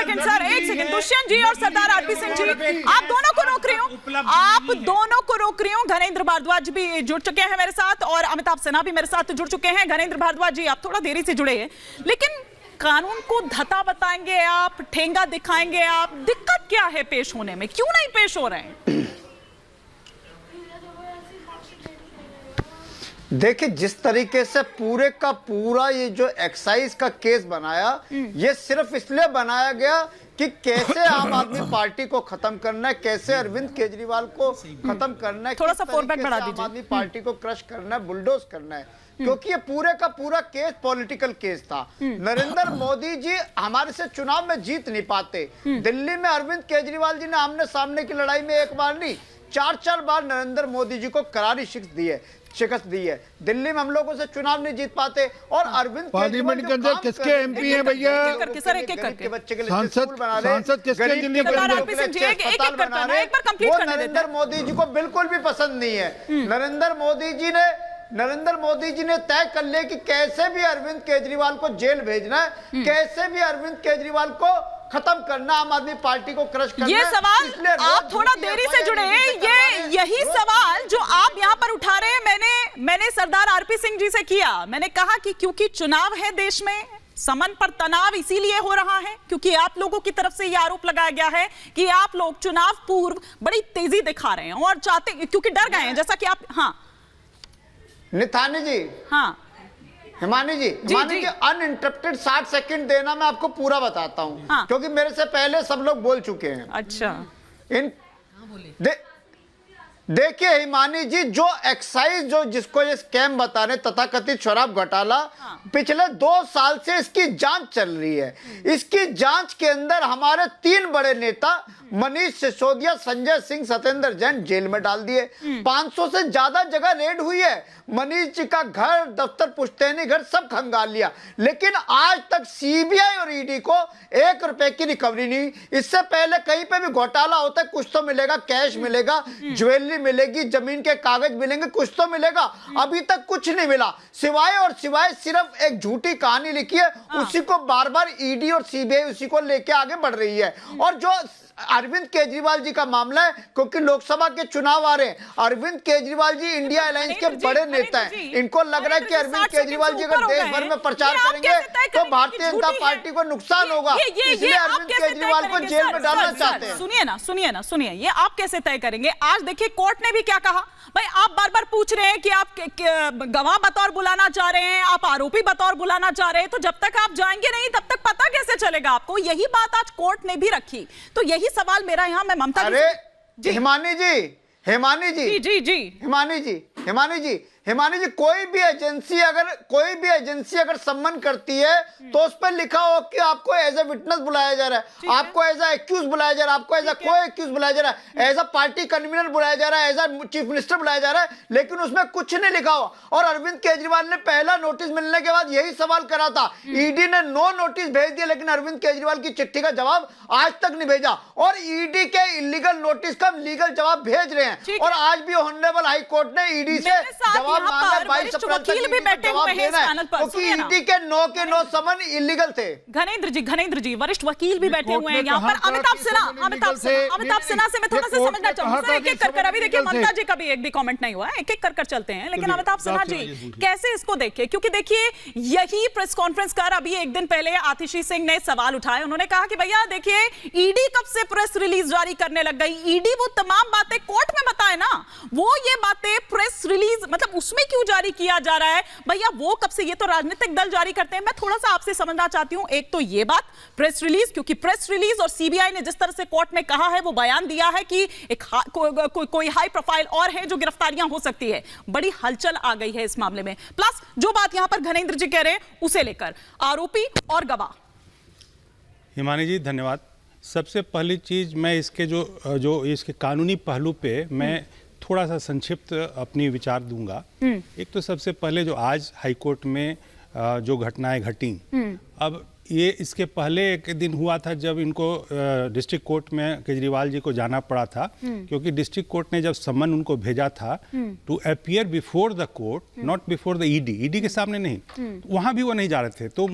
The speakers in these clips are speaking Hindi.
सेकंड सर, एक सेकंड। दुष्यंत जी और सरदार आरपी सिंह जी, आप दोनों को रोक रही हूँ, आप दोनों को रोक रही हूँ। घनेंद्र भारद्वाज भी जुड़ चुके हैं मेरे साथ और अमिताभ सिन्हा भी मेरे साथ जुड़ चुके हैं। घनेंद्र भारद्वाज जी, आप थोड़ा देरी से जुड़े हैं, लेकिन कानून को धता बताएंगे आप, ठेंगा दिखाएंगे आप, दिक्कत क्या है पेश होने में, क्यों नहीं पेश हो रहे हैं? देखिए, जिस तरीके से पूरे का पूरा ये जो एक्साइज का केस बनाया, ये सिर्फ इसलिए बनाया गया कि कैसे आम आदमी पार्टी को खत्म करना है, कैसे अरविंद केजरीवाल को खत्म करना है, थोड़ा सा फॉरवर्ड बढ़ा दीजिए। आम आदमी पार्टी को क्रश करना है, बुलडोज करना है, क्योंकि ये पूरे का पूरा केस पॉलिटिकल केस था। नरेंद्र मोदी जी हमारे से चुनाव में जीत नहीं पाते। दिल्ली में अरविंद केजरीवाल जी ने आमने सामने की लड़ाई में एक बार नहीं, 4 बार नरेंद्र मोदी जी को करारी शिकस्त दी है। दिल्ली में हम लोगों से चुनाव नहीं जीत पाते और अरविंद पार्लियामेंट के अंदर किसके एमपी हैं भैया? सर एक एक करके बच्चे के लिए सांसद किसके जिले वो नरेंद्र मोदी जी को बिल्कुल भी पसंद नहीं है। नरेंद्र मोदी जी ने तय कर लिया कि कैसे भी अरविंद केजरीवाल को जेल भेजना है, कैसे भी अरविंद केजरीवाल को खत्म करना, आम आदमी पार्टी को क्रश करना। ये सवाल आप थोड़ा देरी से जुड़े, यही सवाल जो आप यहाँ पर उठा रहे हैं, मैंने सरदार आरपी सिंह जी से किया। मैंने कहा कि क्योंकि चुनाव है देश में, समन पर तनाव इसीलिए हो रहा है क्योंकि आप लोगों की तरफ से यह आरोप लगाया गया है कि आप लोग चुनाव पूर्व बड़ी तेजी दिखा रहे हैं और चाहते, क्योंकि डर गए हैं, जैसा कि आप। हाँ निथानी जी, हाँ हिमानी जी, अनइंटरप्टेड 60 सेकंड देना, मैं आपको पूरा बताता हूं। हाँ। क्योंकि मेरे से पहले सब लोग बोल चुके हैं। अच्छा, देखिए हिमानी जी, जो एक्साइज जो जिसको ये स्कैम बता रहे, तथाकथित शराब घोटाला, हाँ। पिछले 2 साल से इसकी जांच चल रही है। इसकी जांच के अंदर हमारे 3 बड़े नेता मनीष सिसोदिया, संजय सिंह, सत्येंद्र जैन जेल में डाल दिए। 500 से ज्यादा जगह रेड हुई है। मनीष जी का घर, दफ्तर, पुश्तैनी घर सब खंगाल लिया, लेकिन आज तक सीबीआई और ईडी को 1 रुपए की रिकवरी नहीं। इससे पहले कहीं पे भी घोटाला होता है, कुछ तो मिलेगा, कैश मिलेगा, ज्वेलरी मिलेगी, जमीन के कागज मिलेंगे, कुछ तो मिलेगा। अभी तक कुछ नहीं मिला, सिवाय सिर्फ एक झूठी कहानी लिखी है, उसी को बार बार ईडी और सीबीआई उसी को लेके आगे बढ़ रही है। और जो अरविंद केजरीवाल जी का मामला है, क्योंकि लोकसभा के चुनाव आ रहे हैं, अरविंद केजरीवाल जी इंडिया अलायंस के बड़े नेता हैं। इनको लग रहा है कि अरविंद केजरीवाल जी अगर देश भर में प्रचार करेंगे तो भारतीय जनता पार्टी को नुकसान होगा, इसलिए अरविंद केजरीवाल को जेल में डालना चाहते हैं। सुनिए, ये आप कैसे तय करेंगे? आज देखिए कोर्ट ने भी क्या कहा। भाई, आप बार बार पूछ रहे हैं कि आप गवाह बतौर बुलाना चाह रहे हैं, आप आरोपी बतौर बुलाना चाह रहे हैं, तो जब तक आप जाएंगे नहीं तब तक पता कैसे चलेगा आपको? यही बात आज कोर्ट ने भी रखी। तो यही सवाल मेरा यहाँ, मैं ममता जी, हिमानी जी, कोई भी एजेंसी अगर सम्मन करती है तो उस पर लिखा हो कि आपको एज ए विटनेस बुलाया जा रहा है, आपको एज ए एक्यूज बुलाया जा रहा है, आपको एज ए को एक्यूज बुलाया जा रहा है, एज ए पार्टी कन्वीनर बुलाया जा रहा है, एज ए चीफ मिनिस्टर बुलाया जा रहा है, लेकिन उसमें कुछ नहीं लिखा हो। और अरविंद केजरीवाल ने पहला नोटिस मिलने के बाद यही सवाल करा था। ईडी ने 9 नोटिस भेज दिए, लेकिन अरविंद केजरीवाल की चिट्ठी का जवाब आज तक नहीं भेजा। और ईडी के इलीगल नोटिस का लीगल जवाब भेज रहे हैं। और आज भी ऑनरेबल हाई कोर्ट ने ईडी से जवाब वकील भी बैठे हुए हैं इस पैनल पर, ईडी के 9 समन इलीगल थे। घनेंद्र जी, वरिष्ठ वकील भी बैठे हुए हैं यहाँ पर। अमिताभ सिन्हा से मैं थोड़ा सा समझना चाहूंगा। एक-एक कर, अभी देखिए ममता जी का भी एक भी कमेंट नहीं हुआ है, एक-एक कर चलते हैं। लेकिन अमिताभ सिन्हा जी कैसे इसको देखे? क्योंकि देखिए, यही प्रेस कॉन्फ्रेंस कर अभी एक दिन पहले आतिशी सिंह ने सवाल उठाए। उन्होंने कहा कि भैया देखिए, ईडी कब से प्रेस रिलीज जारी करने लग गई? ईडी वो तमाम बातें कोर्ट में बताए ना, वो ये बातें प्रेस रिलीज मतलब उसमें क्यों जारी किया जा रहा है? भैया वो कब से? ये तो राजनीतिक दल जारी करते हैं। मैं थोड़ा सा आपसे समझना चाहती हूं, एक तो ये बात प्रेस रिलीज, क्योंकि प्रेस रिलीज और सीबीआई ने जिस तरह से कोर्ट में कहा है, वो बयान दिया है कि एक कोई हाई प्रोफाइल और है जो गिरफ्तारियां हो सकती है। बड़ी हलचल आ गई है इस मामले में। प्लस जो बात यहां पर घनेंद्र जी कह रहे हैं, उसे लेकर आरोपी और गवाह। हिमानी जी धन्यवाद। सबसे पहली चीज मैं इसके जो इसके कानूनी पहलू पे मैं थोड़ा सा संक्षिप्त अपनी विचार दूंगा। एक तो सबसे पहले जो आज हाईकोर्ट में जो घटनाएं घटी, अब ये इसके पहले एक दिन हुआ था जब इनको डिस्ट्रिक्ट कोर्ट में केजरीवाल जी को जाना पड़ा था, क्योंकि डिस्ट्रिक्ट कोर्ट ने जब सम्मन उनको भेजा था to appear before the court, not before the ED के सामने नहीं, वहां भी वो नहीं जा रहे थे। तो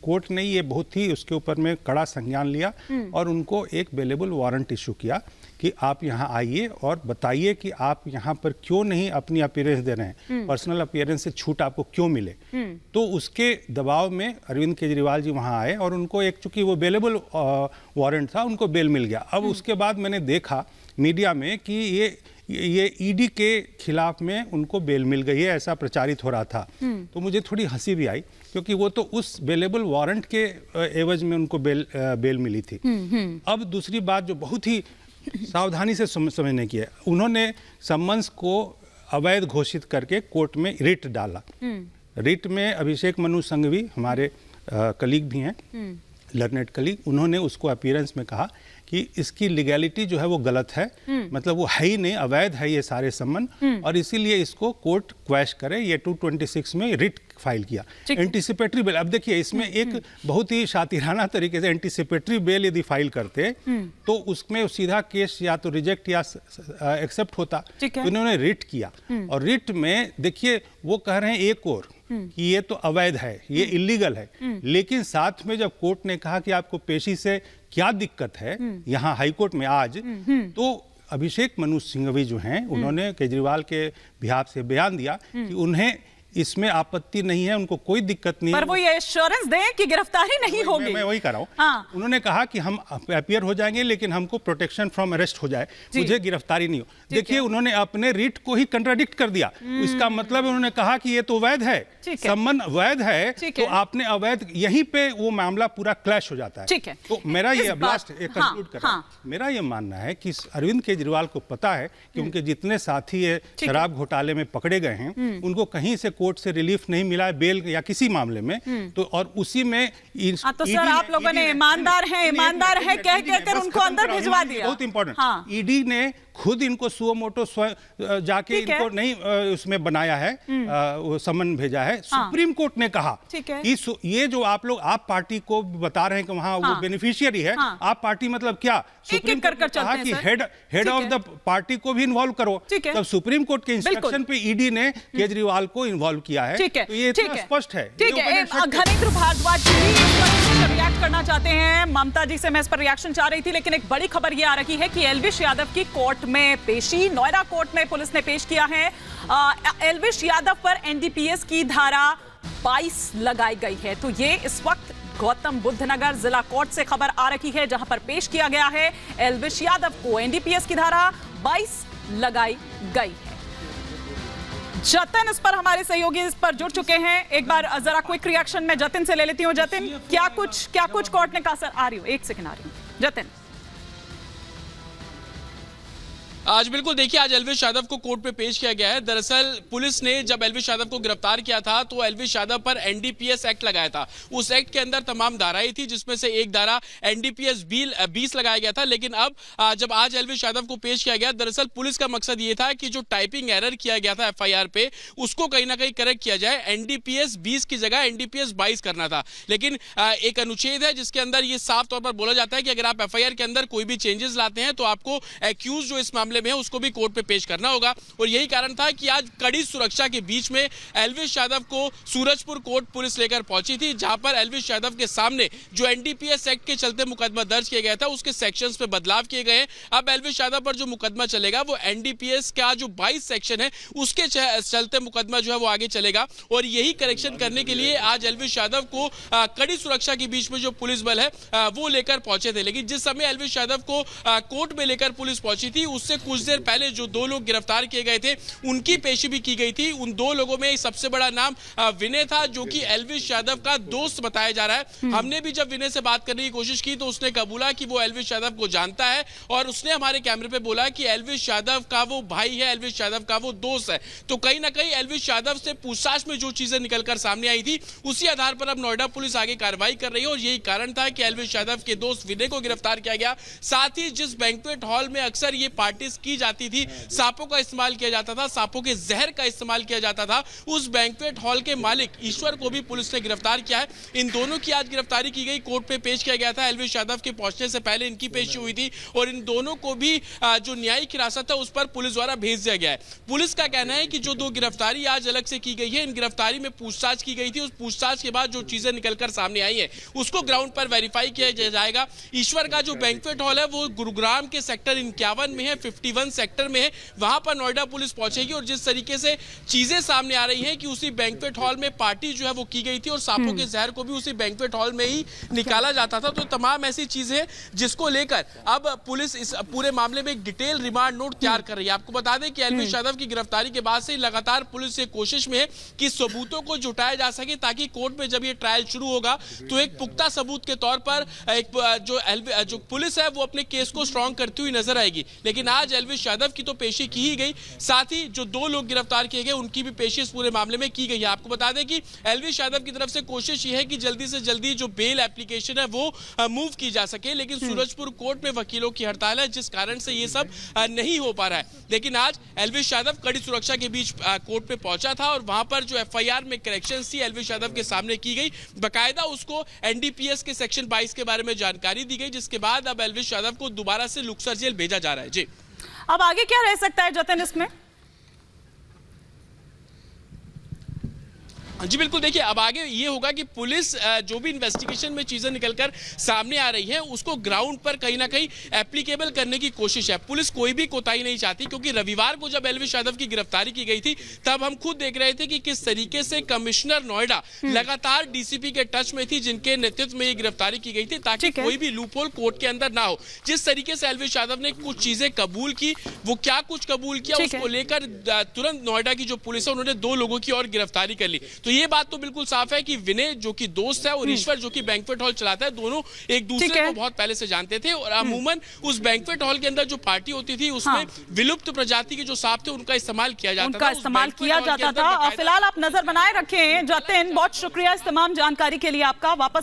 कोर्ट ने ये बहुत ही उसके ऊपर में कड़ा संज्ञान लिया और उनको एक बेलेबल वारंट इशू किया कि आप यहाँ आइए और बताइए कि आप यहाँ पर क्यों नहीं अपनी अपीयरेंस दे रहे हैं, पर्सनल अपीयरेंस से छूट आपको क्यों मिले। तो उसके दबाव में अरविंद केजरीवाल जी वहाँ आए और उनको एक, चूंकि वो बेलेबल वारंट था, उनको बेल मिल गया। अब उसके बाद मैंने देखा मीडिया में कि ये ईडी के खिलाफ में उनको बेल मिल गई है, ऐसा प्रचारित हो रहा था। तो मुझे थोड़ी हंसी भी आई, क्योंकि वो तो उस बेलेबल वारंट के एवज में उनको बेल मिली थी। अब दूसरी बात जो बहुत ही सावधानी से समझने की है, उन्होंने सम्मन्स को अवैध घोषित करके कोर्ट में रिट डाला। रिट में अभिषेक मनु संघवी हमारे कलीग भी हैं, लर्नेड कलीग, उन्होंने उसको अपीयरेंस में कहा कि इसकी लीगैलिटी जो है वो गलत है, मतलब वो है ही नहीं, अवैध है ये सारे सम्मन, और इसीलिए इसको कोर्ट क्वैश करे। ये 226 में रिट फाइल किया, एंटीसिपेटरी बेल। अब देखिए इसमें एक बहुत ही शातिराना तरीके से एंटीसिपेटरी बेल यदि फाइल करते तो उसमें सीधा केस या तो रिजेक्ट या एक्सेप्ट होता। तो इन्होंने रिट किया, और रिट में देखिए वो कह रहे हैं एक और कि ये तो अवैध है, ये इलीगल है, लेकिन साथ में जब कोर्ट ने कहा कि आपको पेशी से क्या दिक्कत है यहाँ हाईकोर्ट में आज, तो अभिषेक मनु सिंघवी जो हैं उन्होंने केजरीवाल के बिहाफ से बयान दिया कि उन्हें इसमें आपत्ति नहीं है, उनको कोई दिक्कत नहीं पर है। वो ये एश्योरेंस दें कि गिरफ्तारी नहीं होगी। मैं वही कर रहा हूँ। हाँ। उन्होंने कहा कि हम अपीयर हो जाएंगे, लेकिन हमको प्रोटेक्शन फ्रॉम अरेस्ट हो जाए, मुझे गिरफ्तारी नहीं हो। देखिए उन्होंने अपने रिट को ही कंट्राडिक्ट कर दिया। इसका मतलब उन्होंने कहा कि ये तो वैध है, सम्मन वैध है, तो आपने अवैध, यहीं पे वो मामला पूरा क्लैश हो जाता है। ठीक है। तो मेरा ये लास्ट कंक्लूड कर रहा हूं, मेरा ये मानना है कि अरविंद केजरीवाल को पता है कि उनके जितने साथी है शराब घोटाले में पकड़े गए हैं, उनको कहीं से कोर्ट से रिलीफ नहीं मिला है, बेल या किसी मामले में, तो और उसी में तो सर आप लोगों ने ईमानदार है कह कहकर उनको अंदर भिजवा दिया। बहुत इंपॉर्टेंट, ईडी ने खुद इनको सुओ मोटो जाके इनको नहीं उसमें बनाया है, वो समन भेजा है। सुप्रीम कोर्ट ने कहा कि ये जो आप लोग आप पार्टी को बता रहे हैं कि वहां वो बेनिफिशियरी है, आप पार्टी मतलब क्या, सुप्रीम कोर्ट ने कहा कि हेड ऑफ द पार्टी को भी इन्वॉल्व करो। तब सुप्रीम कोर्ट के इंस्ट्रक्शन पे ईडी ने केजरीवाल को इन्वॉल्व किया है। तो ये इतना स्पष्ट है। ठीक है, घनेंद्र भारद्वाज जी रिएक्ट करना चाहते हैं। ममता जी से मैं इस पर रिएक्शन चाह रही थी, लेकिन एक बड़ी खबर ये आ रही है कि एलविश यादव की कोर्ट में पेशी, नोएडा कोर्ट में पुलिस ने पेश किया है। एलविश यादव पर एनडीपीएस की धारा 22 लगाई गई है। तो ये इस वक्त गौतम बुद्ध नगर जिला कोर्ट से खबर आ रही है, जहां पर पेश किया गया है। एलविश यादव को एनडीपीएस की धारा 22 लगाई गई है। जतिन इस पर हमारे सहयोगी इस पर जुड़ चुके हैं। एक बार जरा क्विक रिएक्शन में जतिन से ले लेती हूं। जतिन, क्या कुछ कोर्ट ने कहा? सर आ रही हूं, एक सेकंड आ रही हूं। जतिन, आज बिल्कुल देखिए, आज एलविश यादव को कोर्ट में पेश किया गया है। दरअसल पुलिस ने जब एलविश यादव को गिरफ्तार किया था तो एलविश यादव पर एनडीपीएस एक्ट लगाया था। उस एक्ट के अंदर तमाम धाराएं थी, जिसमें से एक धारा एनडीपीएस 20 लगाया गया था। लेकिन अब जब आज एलविश यादव को पेश किया गया, दरअसल पुलिस का मकसद ये था कि जो टाइपिंग एरर किया गया था एफआईआर पे, उसको कहीं ना कहीं करेक्ट किया जाए। एनडीपीएस 20 की जगह एनडीपीएस 22 करना था। लेकिन एक अनुच्छेद है जिसके अंदर ये साफ तौर पर बोला जाता है कि अगर आप एफआईआर के अंदर कोई भी चेंजेस लाते हैं तो आपको एक्यूज जो इस मामले में है उसको भी कोर्ट पे पेश करना होगा। और यही कारण था कि आज कड़ी सुरक्षा के बीच में एलविश यादव को सूरजपुर कोर्ट पुलिस लेकर पहुंची थी, जहां पर एलविश यादव के सामने जो एनडीपीएस एक्ट के चलते मुकदमा दर्ज किया गया था उसके सेक्शंस पे बदलाव किए गए हैं। अब एलविश यादव पर जो मुकदमा चलेगा वो एनडीपीएस का जो 22 सेक्शन है उसके चलते मुकदमा जो है वो आगे चलेगा। और यही करेक्शन करने के लिए आज एलविश यादव को कड़ी सुरक्षा के बीच में जो पुलिस बल है वो लेकर पहुंचे थे। लेकिन जिस समय एलविश यादव को कोर्ट में लेकर पुलिस पहुंची थी, उससे कुछ देर पहले जो 2 लोग गिरफ्तार किए गए थे उनकी पेशी भी की गई थी। उन 2 लोगों में सबसे बड़ा नाम विनय था, जो कि एलविश यादव का दोस्त बताया जा रहा है। हमने भी जब विनय से बात करने की कोशिश की तो उसने कबूला कि वो एलविश यादव को जानता है, और उसने हमारे कैमरे पे बोला कि एलविश यादव का वो भाई है, एलविश यादव का वो दोस्त है। तो कहीं ना कहीं एलविश यादव से पूछताछ में जो चीजें निकलकर सामने आई थी उसी आधार पर अब नोएडा पुलिस आगे कार्रवाई कर रही है। और यही कारण था कि एलविश यादव के दोस्त विनय को गिरफ्तार किया गया। साथ ही जिस बैंक्वेट हॉल में अक्सर ये पार्टी मालिश की जाती थी, सांपों का इस्तेमाल किया जाता था, सांपों के जहर का इस्तेमाल किया जाता था, उस बैंक्वेट हॉल के मालिक ईश्वर को भी पुलिस ने गिरफ्तार किया है। इन दोनों की आज गिरफ्तारी की गई, कोर्ट पे पेश किया गया था। एल्विश यादव के पहुंचने से पहले इनकी पेशी हुई थी और इन दोनों को भी जो न्यायिक हिरासत है उस पर पुलिस द्वारा भेज दिया गया है। पुलिस का कहना है कि जो दो गिरफ्तारी आज अलग से की गई है, इन गिरफ्तारी में पूछताछ की गई थी, उस पूछताछ के बाद जो चीजें निकलकर सामने आई है उसको ग्राउंड पर वेरीफाई किया जाएगा। ईश्वर का जो बैंक्वेट हॉल है वो गुरुग्राम के सेक्टर 51 में है, 51 सेक्टर में है, वहां पर नोएडा पुलिस पहुंचेगी और जिस तरीके से चीजें सामने आ रही हैं कि उसी बैंक्वेट हॉल में पार्टी जो है वो की गई थी और सांपों के जहर को भी उसी बैंक्वेट हॉल में ही निकाला जाता था। तो तमाम ऐसी चीजें जिसको लेकर अब पुलिस इस पूरे मामले में एक डिटेल रिमांड नोट तैयार कर रही है। आपको बता दें कि एल्विश यादव की गिरफ्तारी के बाद से लगातार पुलिस ये कोशिश में है कि सबूतों को जुटाया जा सके ताकि कोर्ट में जब ये ट्रायल शुरू होगा तो एक पुख्ता सबूत के तौर पर एक जो पुलिस है वो अपने केस को स्ट्रांग करती हुई नजर आएगी। लेकिन आज एल्विश यादव की तो पेशी की ही गई, साथ ही जो दो लोग गिरफ्तार किए गए उनकी भी पेशी इस पूरे मामले में की गई है। आपको बता दें कि एल्विश यादव की तरफ से कोशिश ये है कि जल्दी से जल्दी जो बेल एप्लीकेशन है वो मूव की जा सके, लेकिन सूरजपुर कोर्ट में वकीलों की हड़ताल है जिस कारण से ये सब नहीं हो पा रहा है। लेकिन आज एल्विश यादव कड़ी सुरक्षा के बीच कोर्ट पे पहुंचा था और वहां पर जो एफआईआर में करेक्शंस थी एल्विश यादव के सामने की गई, बकायदा उसको एनडीपीएस के सेक्शन 22 के बारे में जानकारी दी गई, जिसके बाद अब एल्विश यादव को दोबारा से लुक्सर जेल भेजा जा रहा है। जी, अब आगे क्या रह सकता है जतिन इसमें? जी बिल्कुल, देखिए अब आगे ये होगा कि पुलिस जो भी इन्वेस्टिगेशन में चीजें निकलकर सामने आ रही हैं उसको ग्राउंड पर कहीं ना कहीं एप्लीकेबल करने की कोशिश है। पुलिस कोई भी कोताही नहीं चाहती, क्योंकि रविवार को जब एल्विश यादव की गिरफ्तारी की गई थी तब हम खुद देख रहे थे कि किस तरीके से कमिश्नर नोएडा लगातार डीसीपी के टच में थी, जिनके नेतृत्व में ये गिरफ्तारी की गई थी ताकि कोई भी लूपहोल कोर्ट के अंदर ना हो। जिस तरीके से एल्विश यादव ने कुछ चीजें कबूल की, वो क्या कुछ कबूल किया उसको लेकर तुरंत नोएडा की जो पुलिस है उन्होंने 2 लोगों की और गिरफ्तारी कर ली। तो ये बात तो बिल्कुल साफ है कि विनय जो कि दोस्त है और ईश्वर जो कि बैंक्वेट हॉल चलाता है, दोनों एक दूसरे को बहुत पहले से जानते थे और अमूमन उस बैंक्वेट हॉल के अंदर जो पार्टी होती थी उसमें विलुप्त प्रजाति के जो सांप थे उनका इस्तेमाल किया जाता था। फिलहाल आप नजर बनाए रखें जतिन, बहुत शुक्रिया इस तमाम जानकारी के लिए आपका। वापस